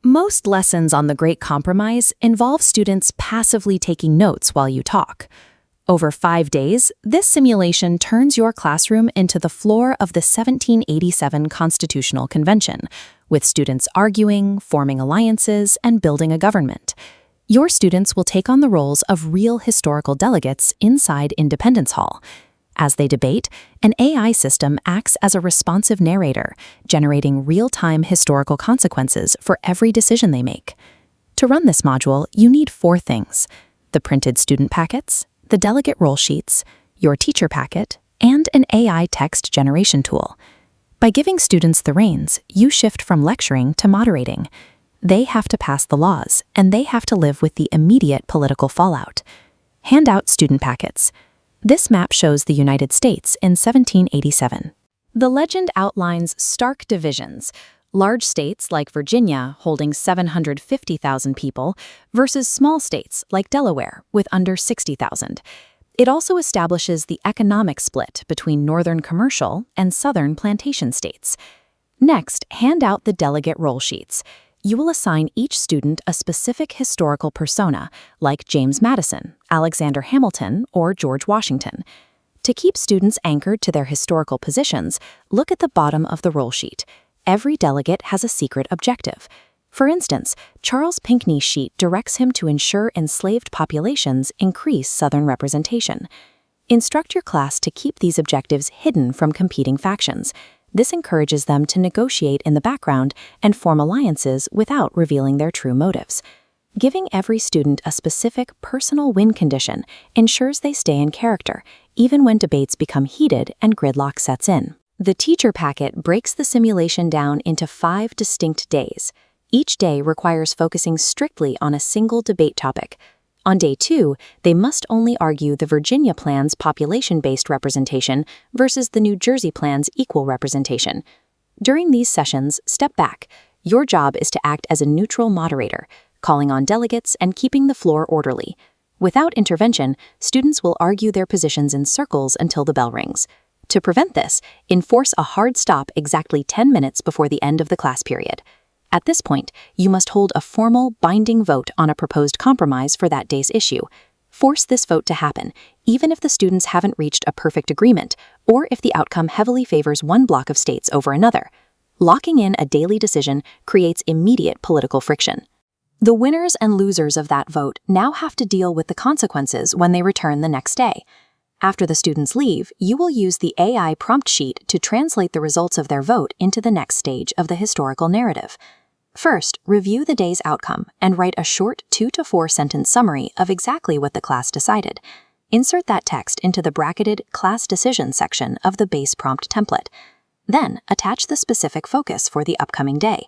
Most lessons on the Great Compromise involve students passively taking notes while you talk. Over 5 days, this simulation turns your classroom into the floor of the 1787 Constitutional Convention, with students arguing, forming alliances, and building a government. Your students will take on the roles of real historical delegates inside Independence Hall. As they debate, an AI system acts as a responsive narrator, generating real-time historical consequences for every decision they make. To run this module, you need 4 things: the printed student packets, the delegate roll sheets, your teacher packet, and an AI text generation tool. By giving students the reins, you shift from lecturing to moderating. They have to pass the laws, and they have to live with the immediate political fallout. Hand out student packets. This map shows the United States in 1787. The legend outlines stark divisions: large states like Virginia holding 750,000 people versus small states like Delaware with under 60,000. It also establishes the economic split between northern commercial and southern plantation states. Next, hand out the delegate roll sheets. You will assign each student a specific historical persona, like James Madison, Alexander Hamilton, or George Washington. To keep students anchored to their historical positions, look at the bottom of the roll sheet. Every delegate has a secret objective. For instance, Charles Pinckney's sheet directs him to ensure enslaved populations increase Southern representation. Instruct your class to keep these objectives hidden from competing factions. This encourages them to negotiate in the background and form alliances without revealing their true motives. Giving every student a specific personal win condition ensures they stay in character, even when debates become heated and gridlock sets in. The teacher packet breaks the simulation down into 5 distinct days. Each day requires focusing strictly on a single debate topic. On day 2, they must only argue the Virginia plan's population-based representation versus the New Jersey plan's equal representation. During these sessions, step back. Your job is to act as a neutral moderator, calling on delegates and keeping the floor orderly. Without intervention, students will argue their positions in circles until the bell rings. To prevent this, enforce a hard stop exactly 10 minutes before the end of the class period. At this point, you must hold a formal, binding vote on a proposed compromise for that day's issue. Force this vote to happen, even if the students haven't reached a perfect agreement, or if the outcome heavily favors one block of states over another. Locking in a daily decision creates immediate political friction. The winners and losers of that vote now have to deal with the consequences when they return the next day. After the students leave, you will use the AI prompt sheet to translate the results of their vote into the next stage of the historical narrative. First, review the day's outcome and write a short 2 to 4 sentence summary of exactly what the class decided. Insert that text into the bracketed class decision section of the base prompt template. Then, attach the specific focus for the upcoming day.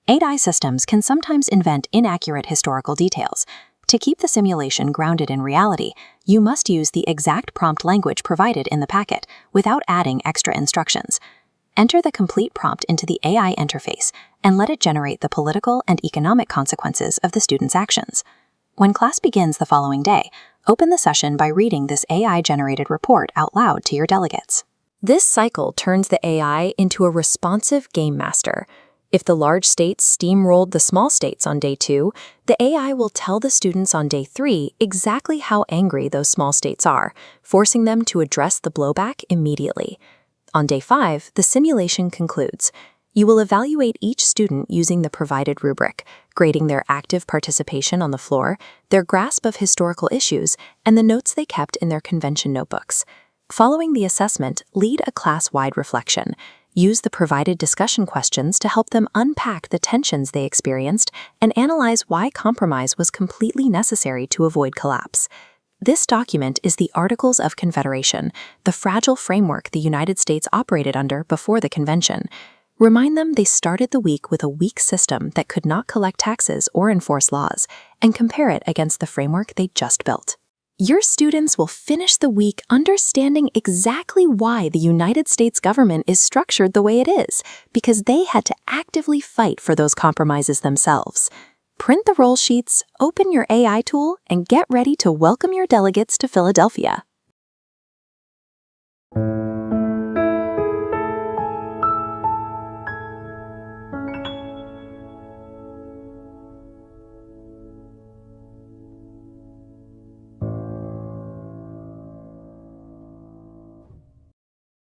AI systems can sometimes invent inaccurate historical details. To keep the simulation grounded in reality, you must use the exact prompt language provided in the packet without adding extra instructions. Enter the complete prompt into the AI interface and let it generate the political and economic consequences of the student's actions. When class begins the following day, open the session by reading this AI-generated report out loud to your delegates. This cycle turns the AI into a responsive game master. If the large states steamrolled the small states on day 2, the AI will tell the students on day 3 exactly how angry those small states are, forcing them to address the blowback immediately. On day 5, the simulation concludes. You will evaluate each student using the provided rubric, grading their active participation on the floor, their grasp of historical issues, and the notes they kept in their convention notebooks. Following the assessment, lead a class-wide reflection. Use the provided discussion questions to help them unpack the tensions they experienced and analyze why compromise was completely necessary to avoid collapse. This document is the Articles of Confederation, the fragile framework the United States operated under before the convention. Remind them they started the week with a weak system that could not collect taxes or enforce laws, and compare it against the framework they just built. Your students will finish the week understanding exactly why the United States government is structured the way it is, because they had to actively fight for those compromises themselves. Print the roll sheets, open your AI tool, and get ready to welcome your delegates to Philadelphia.